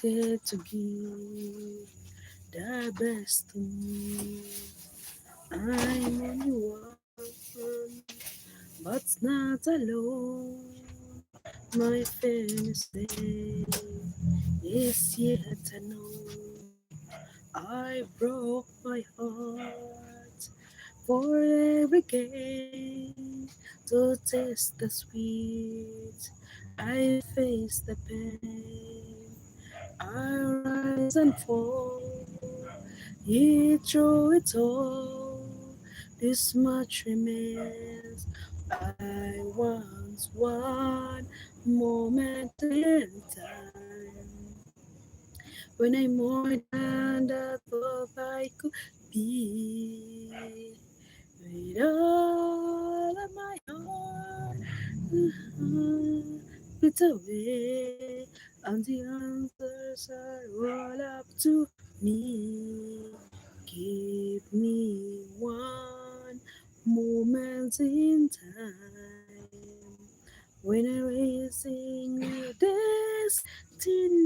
dare to give the best to me. I'm only one, but not alone. My fairness day is yet to know. I broke my heart for every gain to taste the sweet. I face the pain. I rise and fall. Yet through it all, this much remains. I once one moment in time when I'm more than I thought I could be. With all of my heart, it's away, and the answers are all up to me. Give me one moment in time when I'm racing your destiny.